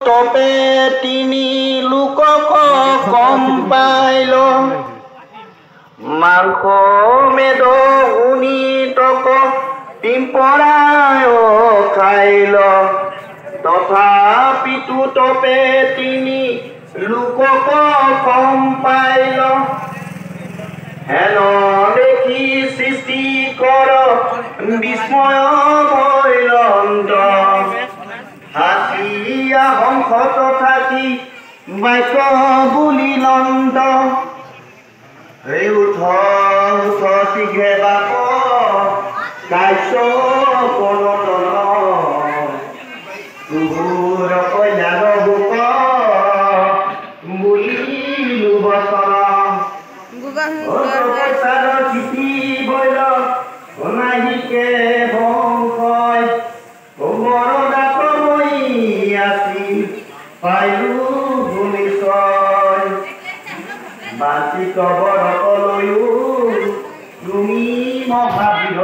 তপে তিনি লোকক কম পাইল মাংস মেদ উনি তক টিম্পৰায় খাইল তথাপিতো তপে তিনি লোকক কম পাইল হেন দেখি সৃষ্টি কৰ বিস্ময় ভৈলন্ত হাতিয়া হংস তথাকি বাক্য বুলি নন্দ এই উঠ উঠ শীঘ্ৰে বাপ কাশ্য পৰতন তুহুৰ কন্যাৰ বুক বুলিলো বচন পইচাৰ চিঠি বৈল অনাহিকে বংশয় মৰদাত মই আছিল পাইলো ভূমিশয় বাঞ্চিত বৰতলৈও তুমি মহাবীৰ